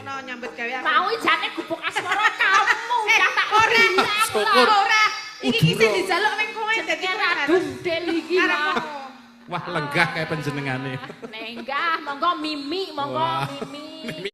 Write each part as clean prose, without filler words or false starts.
ngono nyambut gawe aku. Mau jane gubuk asmara kamu ya tak Syukur. Ora. Iki sing dijaluk ning kowe dadi radung del iki. Wah lenggah kayak penjenengane. Nenggah, monggo Mimi, monggo Mimi.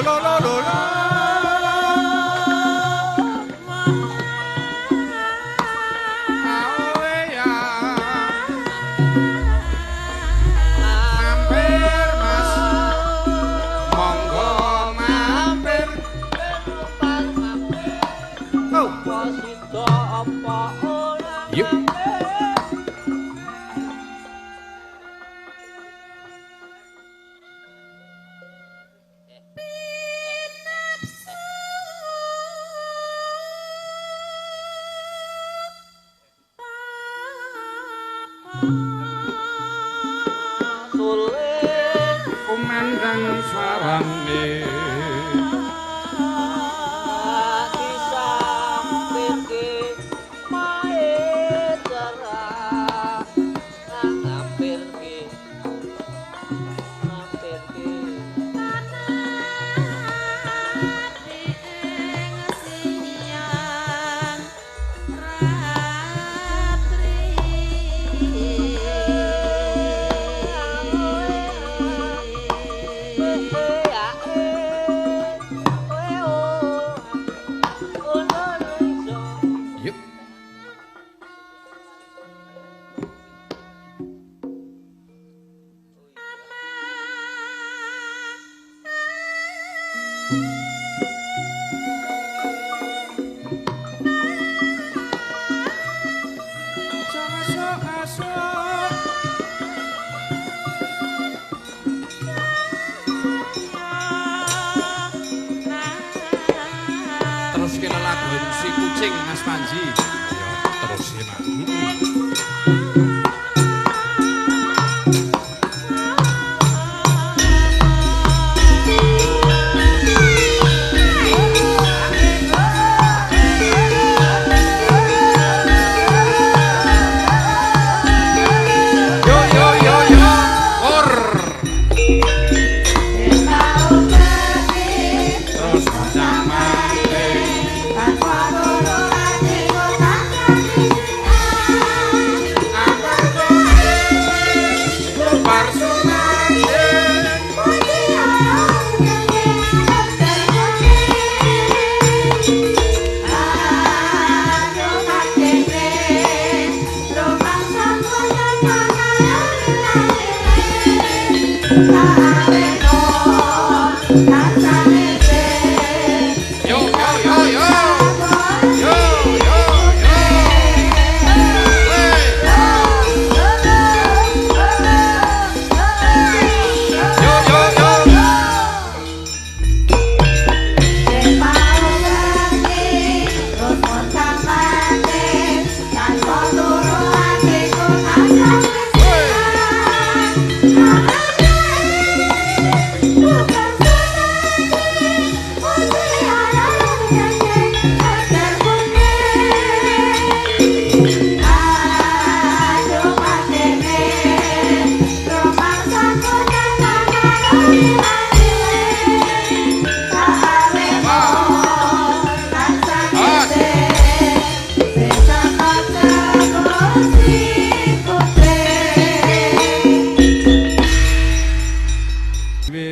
lo lo lo lo. Kumandang sarane terus kira lagu si kucing Mas Panji ya terus ya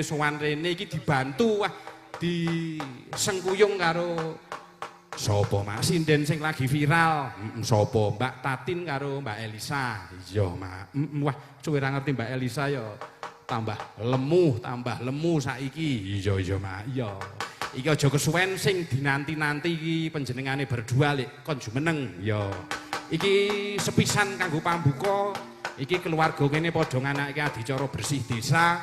sowan rene iki dibantu wah disengkuyung karo sapa Mak sinden sing lagi viral sapa Mbak Tatin karo Mbak Elisa iya Mak wah suwe ra ngerti Mbak Elisa ya tambah lemu saiki iya Mak iya iki aja kesuwen sing dinanti-nanti iki panjenengane berdua lek kon jumeneng ya iki sepisan kanggo pambuka iki keluarga kene padha nganake adicara bersih desa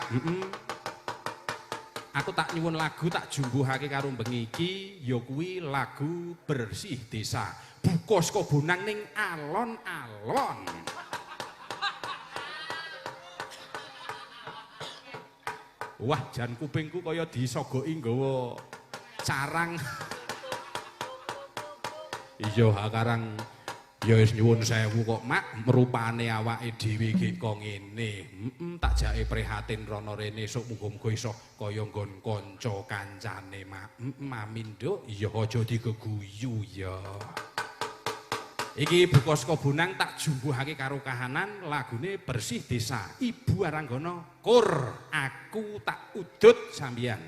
aku tak nyuwun lagu tak jumbuhake karo bengi iki ya kuwi lagu bersih desa buka saka bonang ning alon-alon wah jan kupingku kaya disogoki nggawa carang iya karang ya wis nyuwun sewu kok Mak merupane awake dhewe iki kok ngene tak jake prihatin rono rene sok muga-muga iso kaya nggon kanca kancane Mak amin Nduk ya aja digeguyu ya iki buka saka bonang tak jumbuhake karo kahanan lagune bersih desa Ibu Aranggana kur aku tak udut sampeyan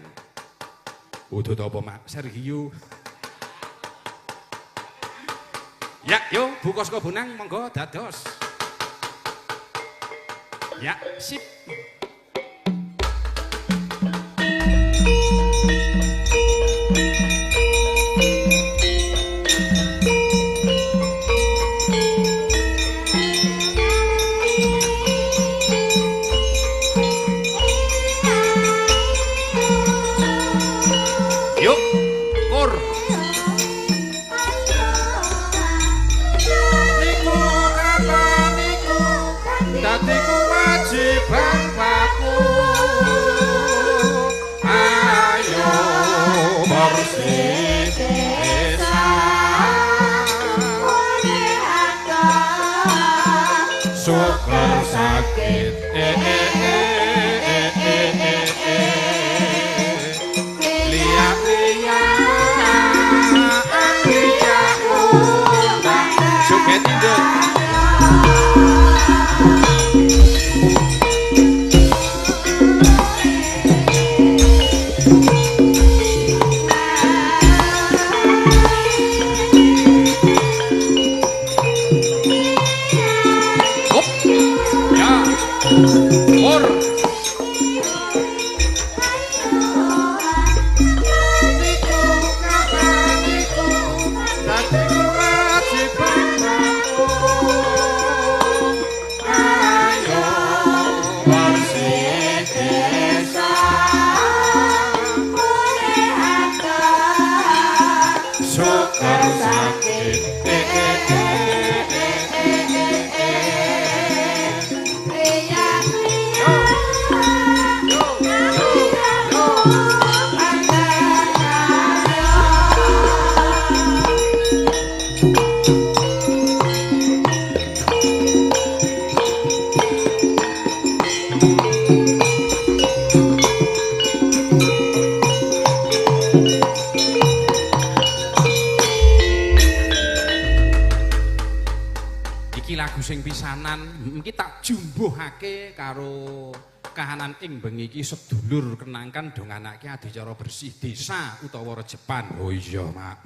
Udut apa mak? Sergio. Ya, yo buka saka Bonang monggo dados. Ya, sip. Yuk, kur. Niku apa niku? Dadi kewajiban baku. Ayo bersih desa. Syukur sakit. Suket induk. Hop. Ya. Or. Sing pisanan iki tak jumbuhake karo kahanan ing bengi iki sedulur kenangkan donganake adicara bersih desa utawa rejepan. Oh iya, Mak.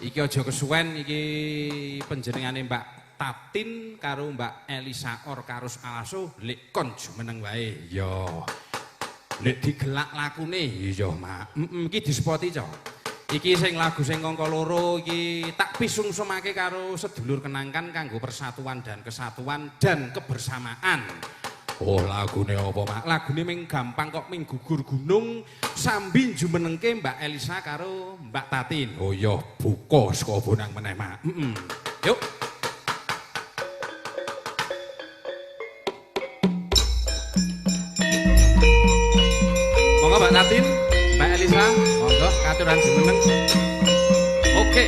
Iki aja kesuwen iki panjenengane Mbak Tatin karo Mbak Elisa Or Karus Alaso lek kon jumeneng wae. Ya. Lek digelak lakune iya, Mak. Iki dispoti, Cok. Iki sing lagu sing angka loro iki tak pisungsumake karo sedulur kenangkan kanggo persatuan dan kesatuan dan kebersamaan. Oh lagune apa Mak? Lagune ming gampang kok ming gugur gunung sambil jumenengke Mbak Elisa karo Mbak Tatin. Oh iya buka saka Bonang meneh Mak. Yuk. Monggo Mbak Tatin, Mbak Elisa, monggo katuran jumeneng. Oke.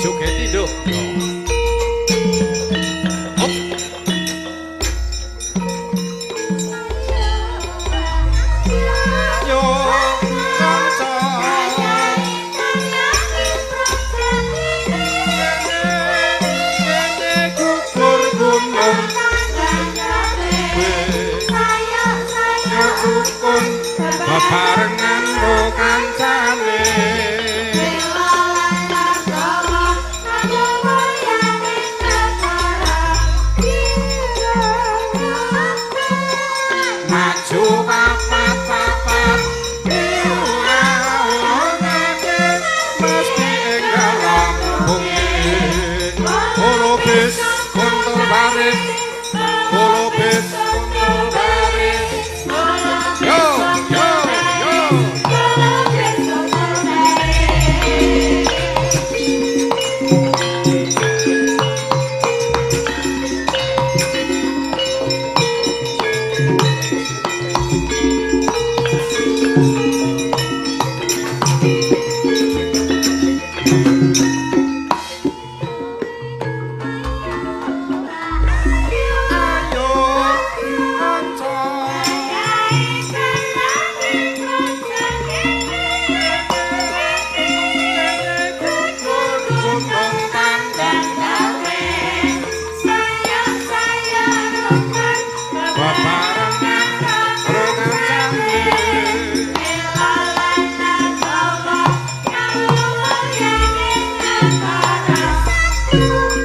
Sugeti Nduk. Barengan ro kancane maju papat-papat mesti ing dalam bumi ora bis kontor baris ora bis kontor baris yo yo yo bebarengan karo kancane.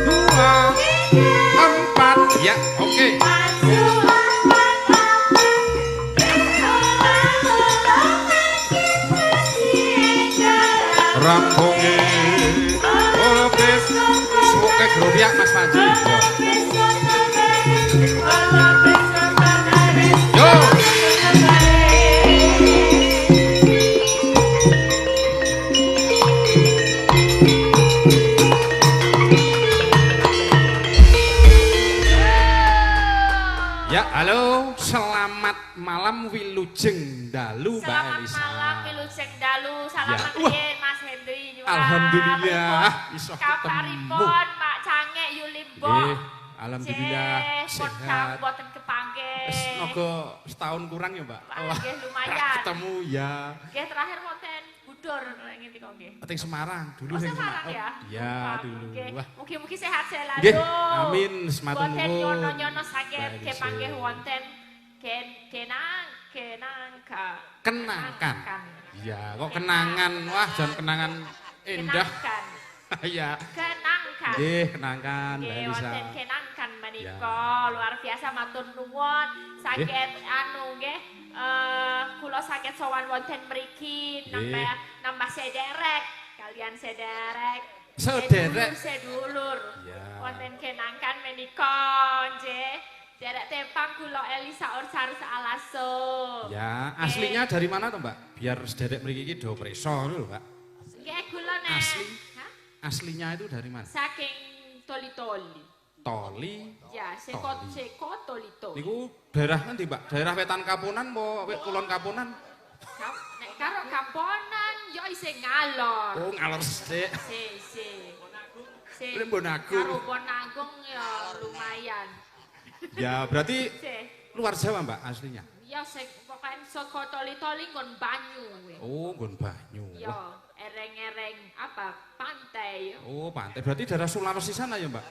Dua, empat, ya oke. Rampunge lukis suke groyak Mas Panji. Yo. Ya, halo, selamat malam Wilujeng Dalu Mbak Elisa. Selamat malam Wilujeng Dalu, salam Ya. makin Mas Hendri. Wah, Alhamdulillah, iso kabaripun Pak Cange Yulimbo. Alhamdulillah sehat. Boten kepanggih. Semoga setahun kurang ya Mbak. Nggih lumayan. Ketemu ya. Nggih terakhir wonten Budur ngene kok nggih. Teng Semarang dulu Oh, sing Semarang Semarang. ya? Iya Wah, dulu. nggih. Wah. Mugi-mugi sehat-sehat lalu. Nggih, amin, sematur Boten nuwun. nyono-nyono saged Baik, kepanggih sih. wonten Kenangkan. Iya, kok kenangan. Wah, jangan kenangan indah. Kenangkan. Iya. Kenangkan. Nggih, kenangkan Mbak Nggih, Elisa. wonten kenangkan menika Ya. luar biasa matur nuwun saged anu nggih kula saged sowan wonten mriki Nggih. nambah sederek kalian sederek Sederek. sedulur Ya. wonten kenangkan menika nggih derek tempang kula Elisa Orsarus Alaso. Ya, aslinya dari mana tuh Mbak? Biar sederek mriki iki do preso lho Mbak. Nggih kula nek Asli? Hah? Aslinya itu dari mana? Saking Toli-Toli. Toli. Ya, Toli. seko Toli-Toli. Niku daerah ngendi Mbak? Daerah Wetan Kapunan apa Kulon Kapunan? Nek karo Kaponan yo isih ngalor. Oh, ngalor sithik. Si. Ini Bonagung. Karo Bonagung ya lumayan. Ya, berarti Si. luar Jawa Mbak aslinya. Ya sing pokoke saka Toli-Toli nggon banyu. Oh, nggon banyu. Ya, ereng-ereng apa? Pantai. Oh, pantai. Berarti daerah Sulawesi sana ya Mbak?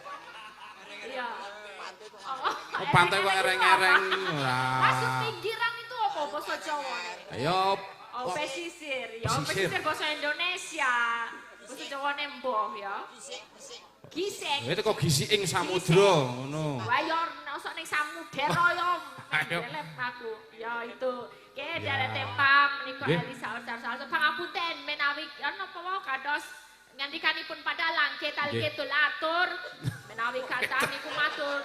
Iya. Oh, pantai kok ereng-ereng. Masuk Wah. pinggiran itu apa basa Jawa? Ayo. Oh, pesisir. Ya, Pesisir. pesisir basa Indonesia. Basa Jawane mboh ya. Gisik. Itu kok gisi ing samudra ngono. Wah ya nosok ning samudera ya. Ayo. Elep aku. Ya itu. Oke, Ya. derek tempam menika Nggih. Elisa Orsarus. Pangapunten menawi napa wae kados ngandikanipun padalang ketal Nggih. ketul atur menawi kathah niku matur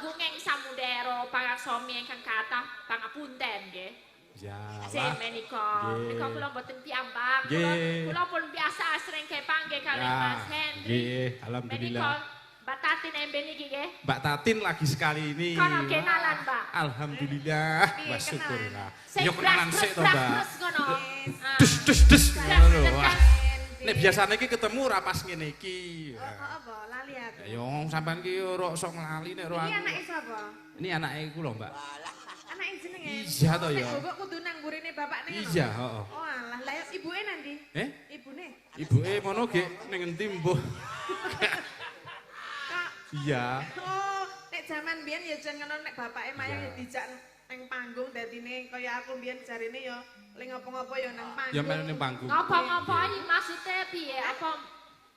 gungeng samudera pangasomi ingkang kathah pangapunten nggih. Ya. Sing lah. menika Nggih. menika kula mboten piyambak. Nggih. Kula pun biasa sering kepanggih kalian Ya, Mas Hendri. nggih, alhamdulillah. Menika Mbak Tatin embe niki nggih. Mbak Tatin lagi sekali ini. Kono kenalan, Mbak. Alhamdulillah, Piye Mbak syukurlah. Sing Yo kenalan sik to, Mbak. bras ngono. Ah. Des ngono lho. Wah. Des. Nek biasane iki ketemu ra pas ngene iki. Apa lali aku. Ya sampean ki ora sok nglali nek ora. Ini anake sapa? Ini anake kula, Mbak. Anake jenenge. Iya to ya. Nek bobok kudu nang burine bapakne ngono. Iya, heeh. Oh alah, lah ya ibuke nanti? Eh, Ibune. ibuke mono ge ning endi mbuh. Kak. Iya. Oh, nek jaman biyen ya jan ngono nek bapake mayang ya dijak nang panggung dadine kaya aku biyen jarine ya ling ngopo-ngopo ya nang panggung. Ya melu ning panggung. Ngapa-ngapa iki maksudnya piye? Apa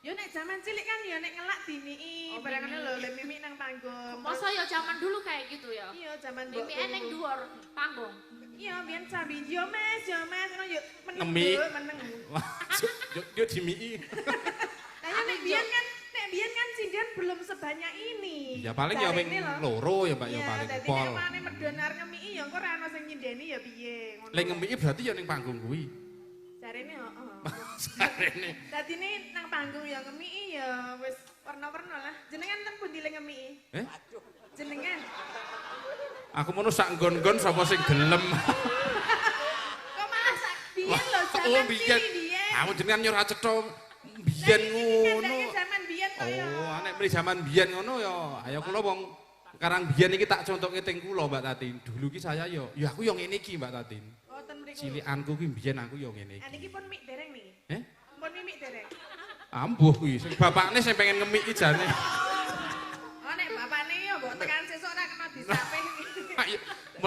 Yo nek jaman cilik kan ya nek ngelak dimiki, Oh, barangane mimi. lho le mimi nang panggung. masa ya zaman dulu kayak gitu ya? Iya, jaman Mimi eneng dhuwur panggung. Iya, biyen sambi yo Mas, ngono yo meneng. Ngemi. dulu, meneng. Wah, yo dimiki. Kayaknya nek biyen kan cindian belum sebanyak ini. Ya paling ya ping Jarine lho. loro ya Mbak ya Iya, paling dadi pol. nek mane medhon arep ngemiki ya engko ora ana sing nyindeni ya piye ngono. Lek ngemiki berarti ya ning panggung kuwi. Jarine heeh. Sarene. Dadi ne nang panggung ya ngemiki ya wis warna-warna lah. Jenengan teng pundi le ngemiki? Eh? Jenengan. Aku mono sak nggon-nggon sapa sing gelem. Kok malah sak biyen lho Oh, jaman biyen. cilik biyen. Aku jenengan nyora cetha biyen ngono. Jaman biyen kaya. Oh, nek mriki jaman biyen ngono ya, ayo kula wong karang biyen iki tak contoke teng kula Mbak Tatin. Dulu ki saya ya aku yo ngene iki Mbak Tatin. Oh, ten mriku. Cilikanku ki biyen aku yo ngene Ah, iki. niki pun mik dereng niki. Eh? Pun mik dereng. Ambuh kuwi, sing bapakne sing pengen ngemik iki jane. Oh, nek bapakne ya mbok tekan sesuk ora kena disape. Ayo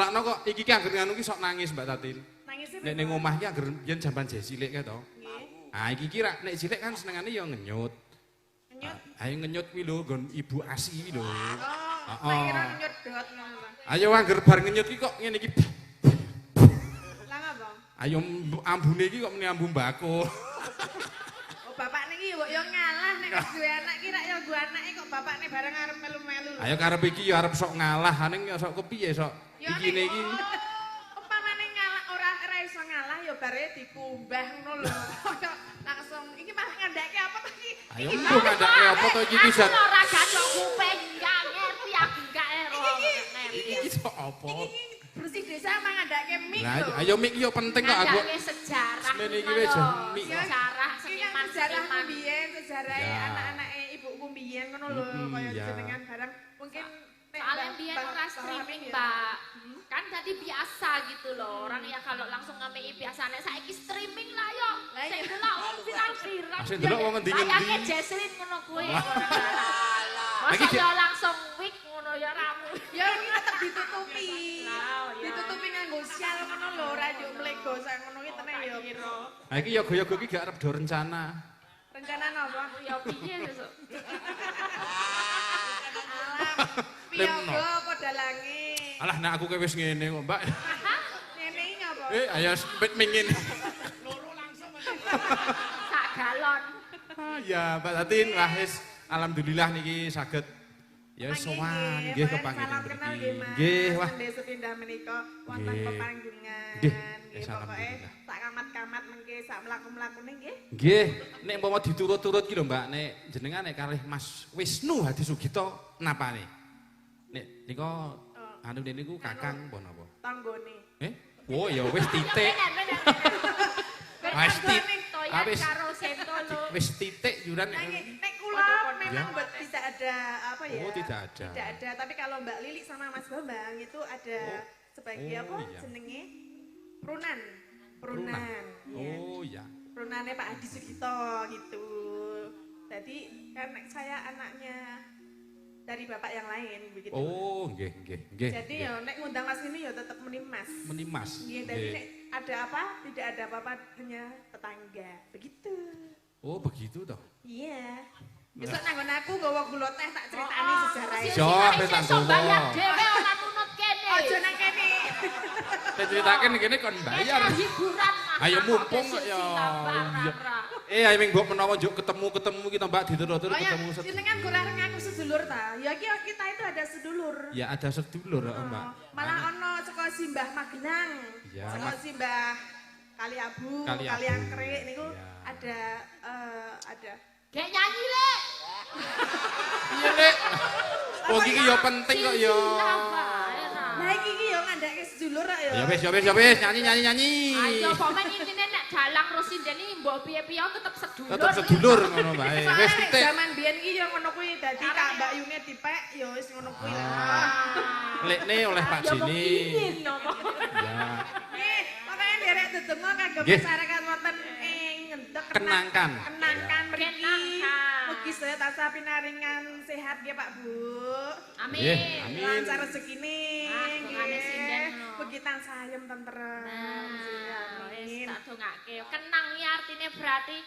Plakno kok iki ki anggere nganu ki sok nangis Mbak Tatin. Nangisnya Nek ning omah ki anggere yen jaman jek cilik kae to. Nggih. Ah iki ki nek cilik kan senengane ya ngenyut. Nyut. Ayo ngenyut kuwi lho nggon Ibu Asi kuwi lho. Oh, tak kira nyedot ngono lah. Ayo anggere bar ngenyut ki kok ngene iki. Lah ngapa? Ayo ambune iki kok meni ambu mbako. Oh, bapak niki mbok yo ngalah nek duwe anak ki rak yo nggo anake kok bapakne bareng arep melu-melu. Ayo karep iki ya arep sok ngalah, aning ya sok kepiye sok ikine iki. Upamane ngalah ora iso ngalah ya bare dikumbah ngono lho. Kaya langsung iki malah ngandake apa to iki? Ayo mbuh ngandake apa to iki bisa. Aku ora gacok kuping, gak ngerti aku gak ero. Iki sok apa? Iki bersih desa mah ngandake mik Lah lho. ayo mik yo penting kok aku. Ngandake sejarah. Semene iki wis jen mik. Sejarah Iki kan seniman sejarah seniman. mbiyen, sejarah Ya. anak-anake ibuku mbiyen ngono lho, kaya ya. jenengan barang mungkin nek Soalnya bang- biar bang- ora bang- streaming, ya. Mbak. Kan tadi biasa gitu loh. Orang ya kalau langsung ngamei biasanya saiki streaming lah yo. Lah iya. Sing delok wong viral-viral. Sing delok wong ngendi-ngendi. Kayake Jesslyn ngono kuwi. Lagi Masa ki- yo langsung wig ngono ya ramu. Ya iki tetep ditutupi. Lah, ya. Ditutupi nganggo sial ngono lho, ora yo mlego sak ngono ki tenan yo. Nah iki yo goyo-goyo iki gak arep do rencana. Rencana napa? Ya piye sesuk. Alam, Lemno. piyoga apa dalange? Alah nek aku kowe wis ngene kok, Mbak. Ngene iki ngapa? Ayo spit mingin. Sak galon. Ya, Mbak Tatin, wah wis alhamdulillah niki saged ya wis sowan nggih kepanggilan Salam kenal mriki. nggih, Mas. Nggih, wah. Sendhe sepindah menika wonten Nggih. pepanggungan. Nggih, Nggih, pokoke alhamdulillah. sak kamat-kamat mengke sak mlaku-mlakune nggih. Nggih, nek umpama diturut-turut ki lho Mbak, nek jenengan nek kalih Mas Wisnu Hadi Sugito napane? Nek nika anu niku Kakang apa napa? Tanggone. Oh ya wis titik. Wis titik. Toyan karo sentolo. Wis titik yuran. Nah, nek kula memang tidak ada apa ya? Oh, tidak ada. Tidak ada, tapi kalau Mbak Lili sama Mas Bambang itu ada sebagai Oh, apa iya. jenenge? Prunan. Prunan. Iya. Oh ya. Prunannya Pak Hadi Sugito gitu. Jadi kan saya anaknya dari bapak yang lain begitu. Oh, nggih, nggih, nggih. Jadi ya nek ngundang Mas ini ya tetap meni Mas. Meni Mas. Iya, jadi Nggih. nek ada apa? Tidak ada apa-apa, hanya tetangga. Begitu. Oh, begitu toh. Iya. Besok nanggon aku nggawa gula teh tak ceritani sejarahnya. Iso, wis tak Sesuk gowo. bayar dhewe ora nunut kene. Ojo nang kene. Saya ceritakan gini kon bayar. Kene hiburan Mas. Ayo mumpung kok ya. Iya. Ayo ming mbok menawa njuk ketemu kita Mbak diturut-turut Oh ya, ketemu. jenengan kurang ngaku sedulur ta. Ya iki kita itu ada sedulur. Ya ada sedulur Mbak. Malah ono saka Simbah Magenang. Ya. Saka Simbah Kali Abu, Kali Kali Abu. Angkrik niku Ya. ada. Gek nyanyi le. Iya, Nek. Oh, iki ya penting kok ya. Nah iki yo ngandake sedulur kok ya. Ya wis, nyanyi. Ayo pomen intine nek dalang Rosindeni mbok piye-piye tetep sedulur. Tetep sedulur ngono Mbak. Wis Soalnya titik. zaman biyen iki yo ngono kuwi dadi Kak Mbak Yune dipek yo wis ngono kuwi lah. Lekne oleh Pak Ya, Jini. mungkin, nopo. Ya. Nih, makanya derek dedonga kagem Nggih. masyarakat wonten ing ngendek Kenangkan. Kenangkan mriki. Kenangkan. Mugi sedaya tansah pinaringan sehat nggih Pak Bu. Amin. Nggih, amin. Lancar rezekine. Ah, dongane sinden, no. Mugi tansah ayem tentrem. Nah, wis Amin. tak dongake. Kenang iki artine berarti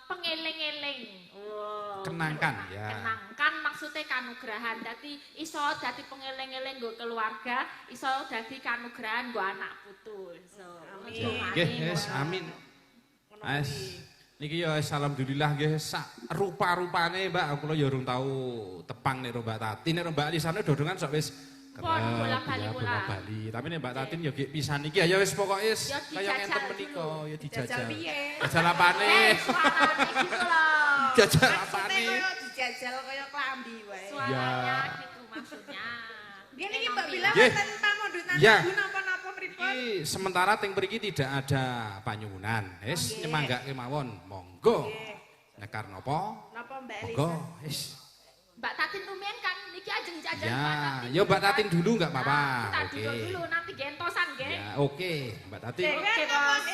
pengeling-eling. Wow. Kenangkan, ya. Kenangkan maksudnya kanugrahan. Dadi iso dadi pengeling-eling nggo keluarga, iso dadi kanugrahan nggo anak putu. So, Amin. Nggih, wis amin. Ngono Wis. kuwi. Niki ya wis alhamdulillah nggih sak rupa-rupane Mbak kula ya urung tau tepang nek Mbak Tati nek Mbak Lisane dodongan sok wis Pon bola-bali ya, pula. bola-bali. Tapi nek Mbak Tatin ya gek pisan iki ya wis pokoke Ya kaya dijajal ngenten menika dulu. ya Jajal dijajal. piye? Jajal apane? Suaranya gitu loh. Jajal Maksudnya apane? kaya dijajal kaya klambi wae. Suaranya gitu maksudnya. Dia niki Mbak bilang Nggih. wonten pamundutan Ya. lagu napa-napa pripun? Iki sementara teng mriki tidak ada panyuwunan. Wis Nggih. nyemanggake mawon. Monggo. Nggih. Nekar napa? Napa Mbak Elisa? Monggo. Wis. Mbak Tatin lumayan kan niki ajeng jajal Ya, Mbak Tatin. yo Mbak Tatin dulu enggak Nah, apa-apa. kita Oke. duduk dulu nanti gentosan nggih. Ya, oke, Mbak Tatin. Oke, Napa? Bos.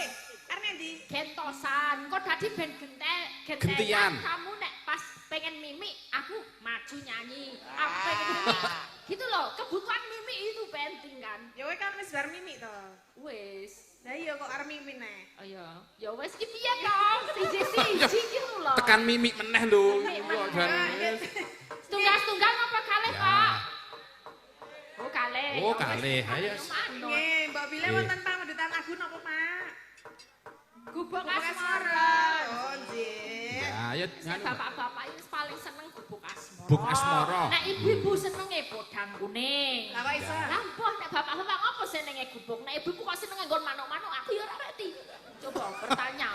Arep ndi? Gentosan. Kok dadi ben Gentian. gentean kamu nek pas pengen mimik aku maju nyanyi. Aku pengen mimik. Gitu loh, kebutuhan mimik itu, Be. enting kan. Ya kowe kan wis bar mimik to. Wis. Lah iya kok arep mimik neh. Oh iya. Ya wis ki piye dong? Siji-siji ki lho. Tekan mimik meneh lho. Mimik Kok meneh. jan wis. Setunggal-setunggal apa kalih, Ya. Pak? Oh, kalih. Oh, kalih. Ayo. Nggih, Mbak Bile Nggih. wonten pamedutan lagu napa, Mak? Gubuk Asmara. asmara. Oh, nggih. Ya, ayo Saya nganu. bapak-bapak ini paling seneng gubuk asmara. Gubuk asmara. Nah, ibu-ibu senenge podang kuning. Lah kok iso? Lampuh, nek bapak-bapak ngapa senenge gubuk? Nek ibu kok seneng nggon manuk-manuk, aku ya ora ngerti. Coba bertanya.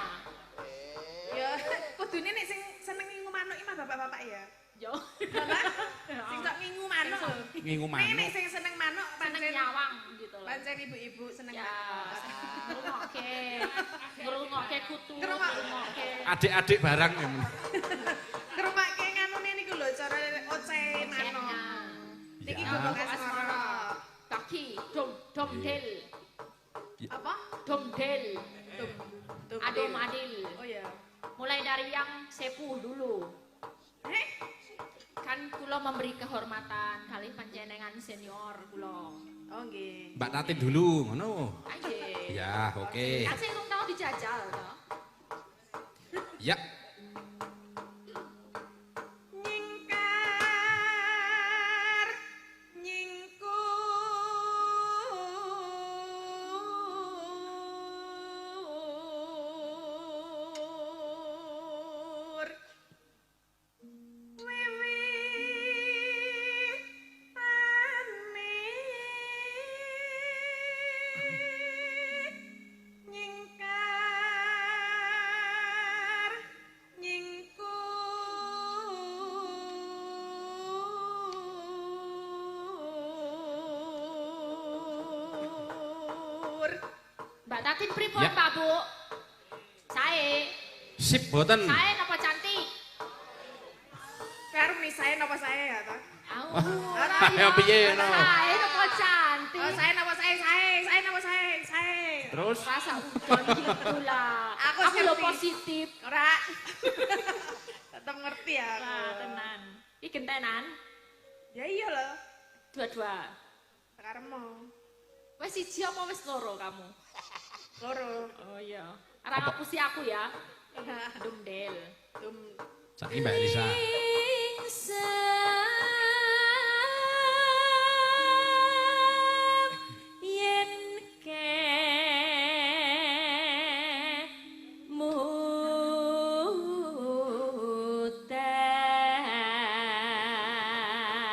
Ya, kudune nek sing seneng ngingu manuk iki mah bapak-bapak ya. Yo. Sing sok ngingu manuk lho. Ngingu Nek manuk. sing seneng manuk Seneng pancen nyawang gitu loh. pancen ibu-ibu seneng Ya, manuk. ngrungokke kutu, Ngrungok. ngrungokke. Adik-adik barang ya. Kerumake nganune niku lho cara oceh manuk. Niki Ya. gubuk asmara. Kaki, dom del, Apa? dom del, Dum. adom adil. Oh ya. Mulai dari yang sepuh dulu. Kan kula memberi kehormatan kali panjenengan senior kula. Oh nggih. Mbak Tatin dulu, ngono. Ayo. Ya, oke. Kan saya tau dijajal toh. Ya. Nyingkar nyingkur nyingkar nyingkur. Mbak Tatin pripun Ya. Pak Bu? Saya, Sip boten. saya napa cantik? Karo misae napa saya ya ta? Au, Ya, piye, no? Saya napa cantik? Oh, saya napa saya napa saya. Terus Rasa udon gitu lah. Aku Aku lo ngerti. positif. Ora. Tetep ngerti ya aku. Nah, tenan. Iki gentenan, Ya iya loh. dua-dua. Karemu. Wes siji apa wes loro kamu? Loro. Oh iya. Arang ngapusi aku ya. Dumdel. Dum. saiki Mbak Elisa. Yen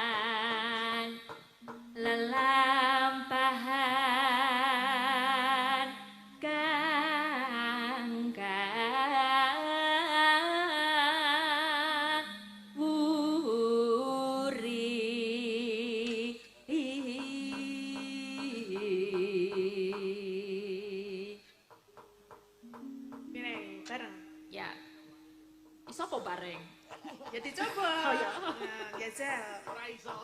kemutan lelampahan Pireng bareng. ya. Iso apa bareng? Jadi coba. Oh, iya. Nah, gajal. Ora iso.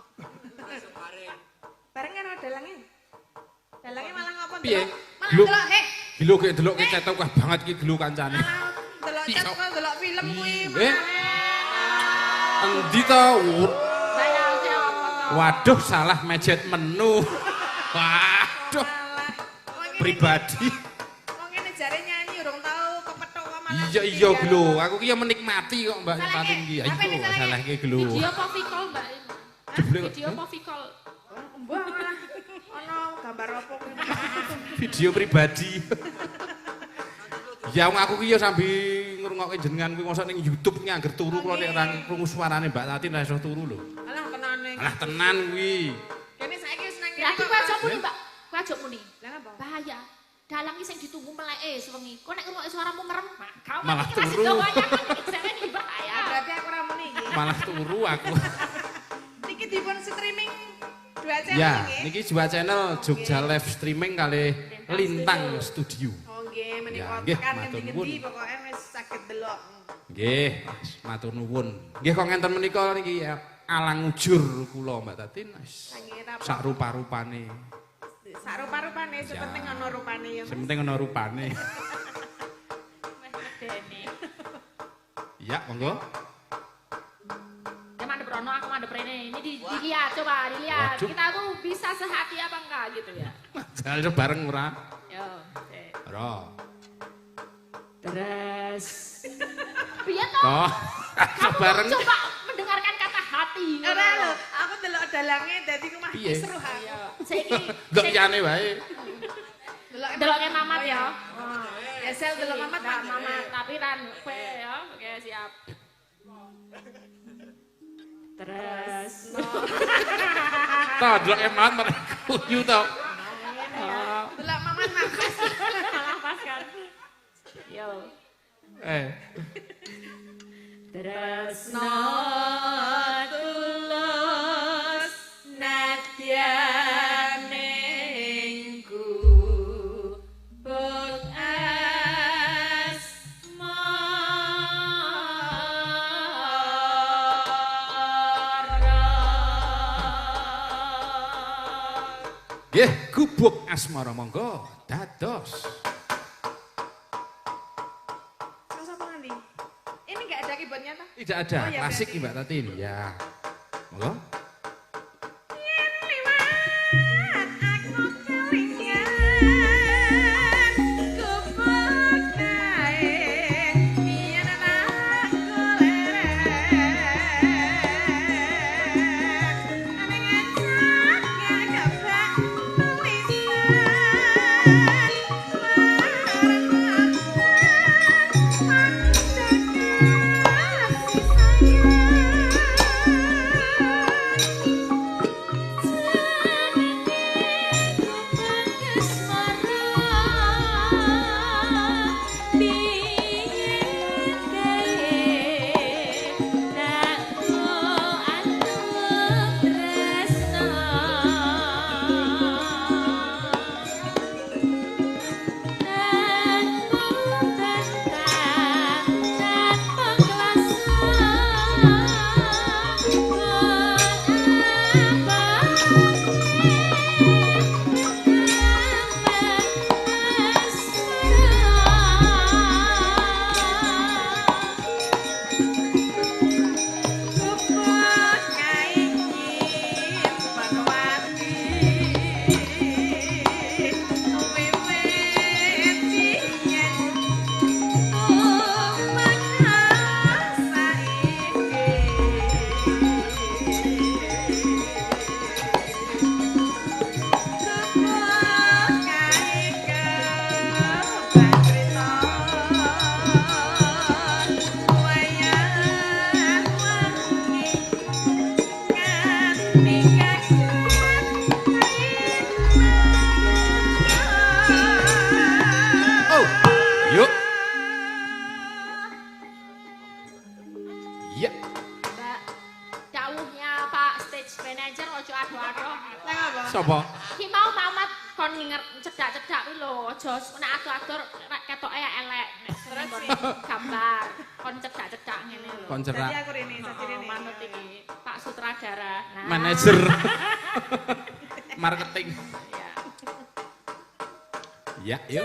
Bareng kan ada dalangnya. Dalangnya malah ngapa Piye? delok. Malah Gluk. delok Gelo ke delok ke cetok wah banget ki gelo kancane. malah delok Ih, chat sok. kok delok film kuwi. Eh? Endi to? Saya apa toh? Waduh salah mejet menu. Waduh pribadi. Wong ngene jare nyanyi urung tau kepethuk kok malah. Iya iya gelo. Aku ki ya menikmati kok Mbak Salahke. Tatin ki. Apa ini Ayo salahke? salah ki gelo. Video apa vicol Mbak? Jebule- Video apa vicol? Mbah malah ono gambar opo kuwi. Video pribadi. Ya wong aku ki ya sambil ngrungokke jenengan kuwi mosok ning YouTube ki angger turu kula nek ora krungu suarane Mbak Tatin ora iso turu lho. Alah kenane. Alah tenan kuwi. Kene saiki wis nang Ya kene aku kok. aja muni Mbak. Aku aja muni. Lah ngapa? Bahaya. Dalang iki sing ditunggu meleke sewengi. Kok nek ngrungokne suaramu ngerem, kau Malah iki masih turu. gawanya kan iki bahaya. Berarti aku ora muni iki. Malah turu aku. Niki dipun streaming dua channel Ya, nggih. niki dua channel Jogja Live Streaming kali Lintang Studio. Oh nggih, menika Ya, nggih, tekan matur ngendi-ngendi nuwun. pokoke wis saged delok. Nggih, matur nuwun. Nggih kok ngenten menika niki ya alang ujur kula Mbak Tatin wis Nggih ta. sak rupa-rupane. Sak rupa-rupane Ya. sepenting ana rupane ya. Sing penting ana rupane. Wes medeni. Ya, monggo. Ya mandep rono. Dono aku madep rene. Ini dilihat coba dilihat. Waduh. Kita tuh bisa sehati apa enggak gitu ya. Jalan bareng ora? Yo. Ora. Terus. Piye toh? Toh. Kamu Bareng. coba mendengarkan kata hati. Ora lho, aku delok dalange dadi ku mah Piye? seru aku. Iya. Saiki Ndok yane wae. deloknya Mamat Oh, iya. ya. Ya sel delok Mamat, Nah, Pak. Mamat, tapi ran kowe ya. Oke, siap. Terus Toh ndok eman mereka kuyu toh. Delok Mamat nafas. salah pas kan. Yo. Terus tulus nadyane ku bot asmara. Nggih, gubuk asmara monggo dados. Terus apa nanti? Ini enggak ada keyboardnya toh? Tidak ada, Oh, ya, klasik berarti. Mbak Tatin. Ya. Monggo. Yen liwat aku kelingan gubuk kae yen aku leren ning ajak gabak Oh, yuk. Ya. Mbak, dawuhnya Pak Stage Manager ojo ado-ado. Lah apa? Sapa? Ki mau Mamat kon cedak-cedak kuwi lho, aja nek atur-atur nek ketoke ya elek. Nek Terus kon sih. gambar, kon cedak-cedak ngene lho. Kon Jadi cerak. aku rene, jadi rene. Manut iki, Pak Sutradara. Nah, Manajer. Marketing. Ya. Ya, yuk.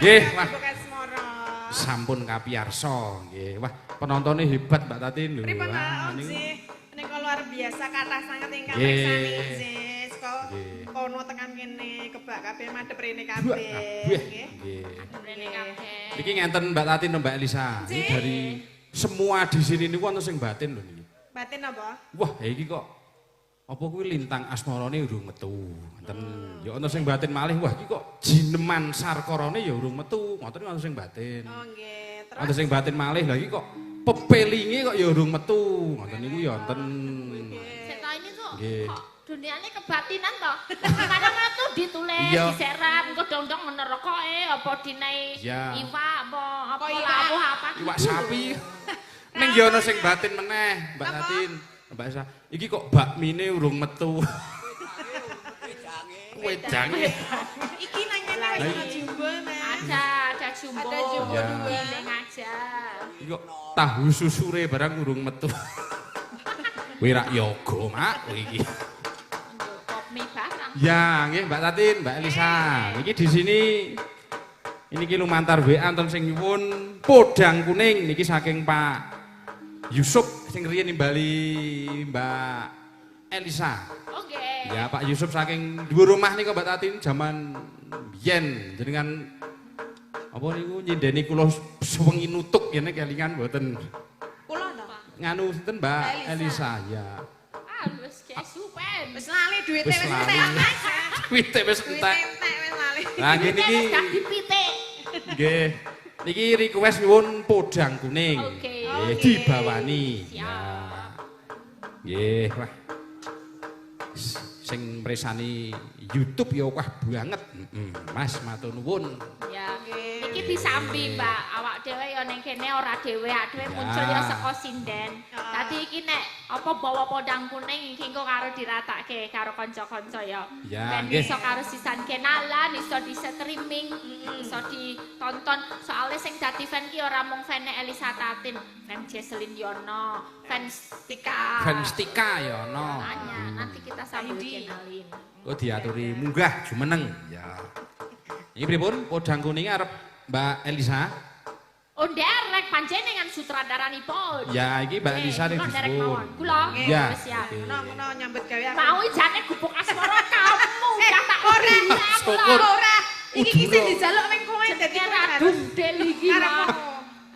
Nggih, wah. Sampun kapiyarsa nggih. Wah, penontonnya hebat Mbak Tatin lho. Pripun Wah, Om niku. sih? Menika luar biasa kathah sanget ingkang Nggih. mirsani Sis. Kok Nggih. kono tekan kene kebak kabeh madhep rene Wah, kabeh. nggih. Nggih. Nggih. Rene kabeh. Iki ngenten Mbak Tatin dan Mbak Elisa. Ini Nggih. dari semua di sini niku wonten sing batin lho niki. Batin apa? Wah, iki kok apa kuwi lintang asmarane urung metu. Ngoten. Ya ana sing batin malih. Wah, iki kok jineman sarkorane ya urung metu. Ngoten wonten sing batin. Oh nggih. Wonten Terus sing batin malih. Lah iki kok pepelinge kok ya urung metu. Ngoten niku ya wonten. Seta ini tuh Nggih. kok dunianya kebatinan toh. Kadang-kadang tuh ditulis, Iya. diseram, kedong-dong menerokoke apa dinai Iya. iwak apa iwak? labu apa. Iwak sapi. Ning ya ana sing batin meneh, Mbak Tatin. Mbak Elisa, iki kok bakmine urung metu. Wedange. iki nang kene wis ana jumbo, Mas. Ada jumbo. Ada jumbo Ya. dua. Giling aja. Iki kok tahu susure barang urung metu. Kowe rak yoga, Mak, kowe iki. Kop mie barang. Ya, nggih Mbak Tatin, Mbak Elisa. Niki di sini ini ki lumantar WA wonten sing nyuwun podang kuning niki saking Pak Yusuf sing riyen nimbali Mbak Elisa. Oke. Ya Pak Yusuf saking dhuwur rumah niku Mbak Tatin zaman biyen jenengan apa niku nyindeni kula sewengi nutuk ngene kelingan mboten. Kula to. Nganu sinten Mbak Elisa. Elisa ya. Ah, wis kesupen. Wis lali duwite Wis wis lali. entek. Wite wis Duwite entek. entek wis lali. Nah nggih niki Wis gak dipitik. nggih. Niki request nyuwun podang kuning. Oke. Nggih Oke. dibawani. Ya. Siap. Nggih, wah. Sing mresani YouTube ya wah banget. Mas matur nuwun. Ya. Oke. Iki disambi, Mbak. Awak dhewe ya ning kene ora dhewe, awak dhewe Ya. muncul ya saka sinden. Ya. Dadi iki nek apa bawa podang kuning iki engko karo diratake karo kanca-kanca ya. Ya, Ben nggih. iso karo sisan kenalan, iso di streaming, iso ditonton. Soalnya sing dadi fan ki ora mung fan Elisa Tatin, fan Jesselyn Yono, fan Tika. Fanstika ya ono. Makanya nanti kita sambil Indi. kenalin. Kok diaturi munggah jumeneng. Ya. Iki pripun podang kuning arep Mbak Elisa? Oh nderek panjenengan sutradaranipun. Ya iki Mbak Elisa ning Kula nderek disuwun. mawon. Kula Ya. wis siap. Oke. Ngono nyambut gawe aku. Mau jane gubuk asmara kamu dah tak ora. Syukur. Ora. Iki Udura. sing dijaluk ning kowe dadi Dadi radung del iki. Karepmu.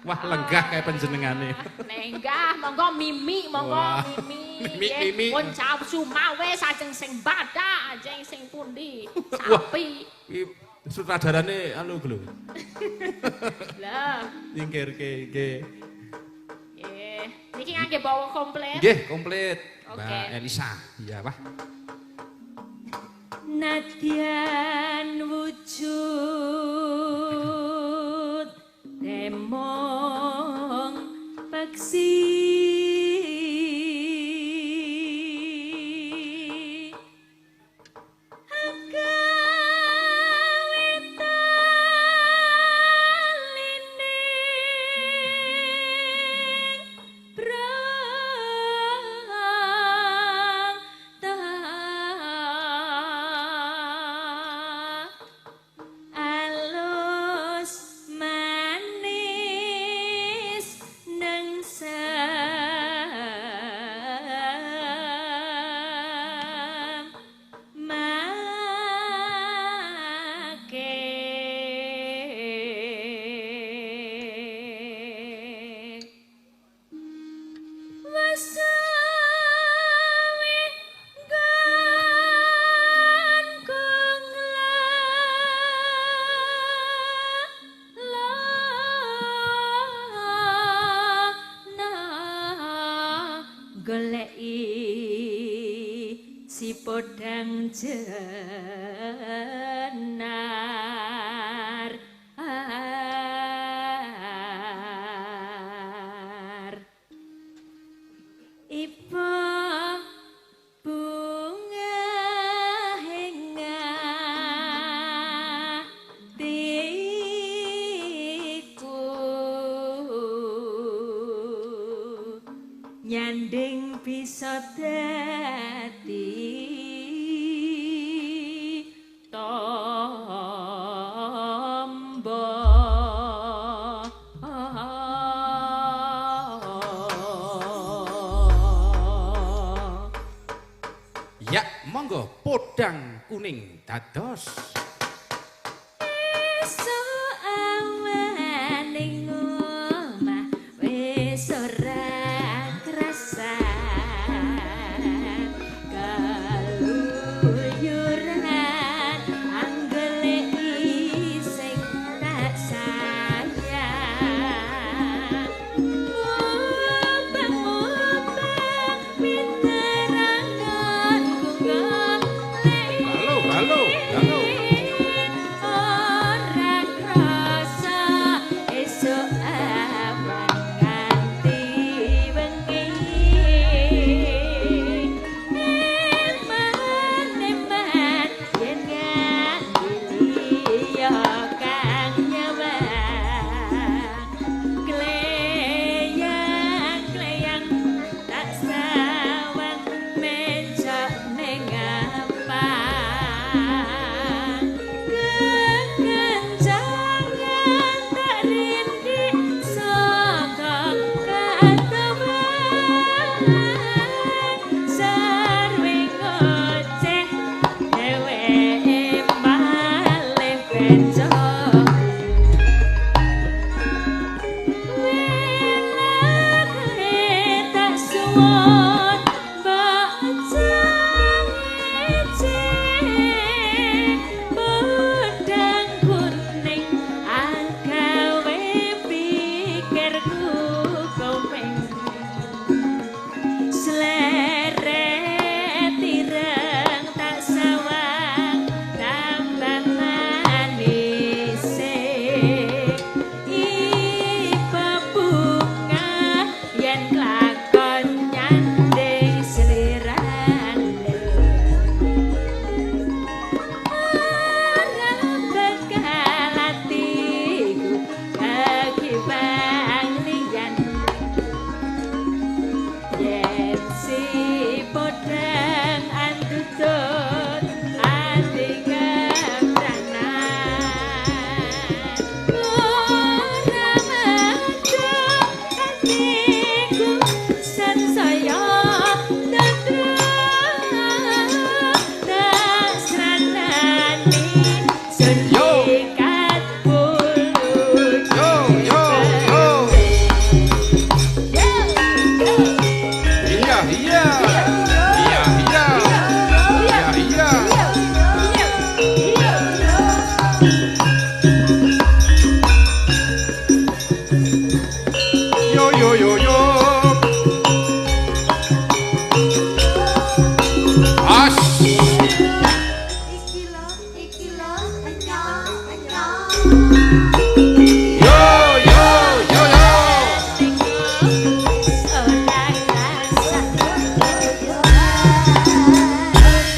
Wah lenggah kayak panjenengane. Nenggah, monggo mimi, monggo Wah. mimi. Mimi, Nggih, mimi. Pun capsu mawe sajeng sing badak, ajeng sing pundi. Wah. Sapi. Iki sutradarane anu lho. Lah, Nyingkirke nggih. nggih. Niki ngangge bawa komplit. Nggih, komplit. Oke. Mbak Elisa. Iya, Pak. Nadyan wujud demong peksi alus manis nengsem make wasawi gangkung lana goleki si podang jenang nyanding bisa dadi tombo. Ya, monggo podang kuning dados. Esuk awan ning omah wis ora krasan kaluyuran anggele sing tak sayang. Mumpang piterangan Halo, halo. ora krasa esuk awan nganti wengi. Eman yen nganti liya kang nyawang kleyang tak sawang mencok ning ampang kekencangan tak rindik saka kataman sarwe ngoceh dheweke malih becok tak suwon podang kuning agawe pikirku komeng sleret ireng tak sawang tambah manis ipa bunga yen kelakon nyanding selirane ora bakal atiku kagibang liyan yen si podang antutut ati kepranan ora mandung atiku sansaya tak sranani sunyikat bulu Yo. Iya. Yo. As. Iki lo, anyong. Yo. ora krasa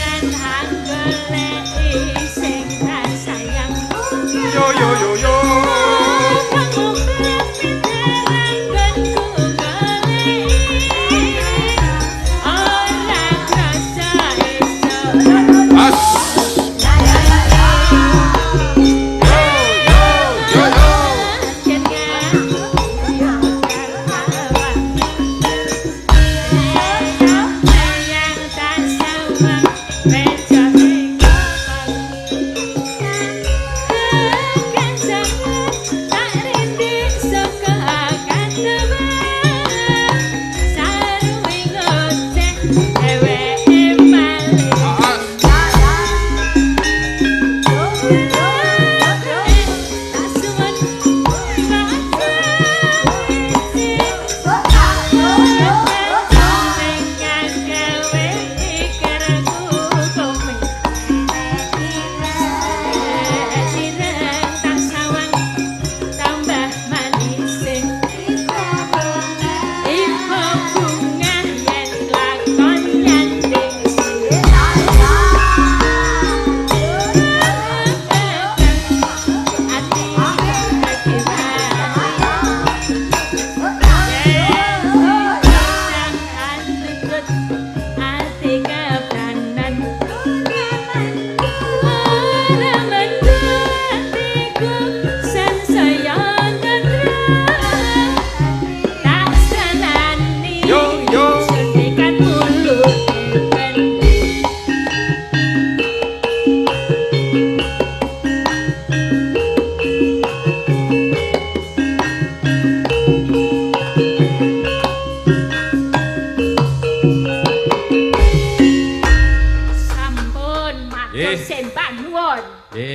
lan anggole sing tak sayang Yo. kamu piteranganku golek ora krasa esuk As. Yo. Yang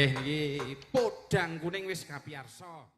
Nggih, niki podang kuning wis kapiyarsa.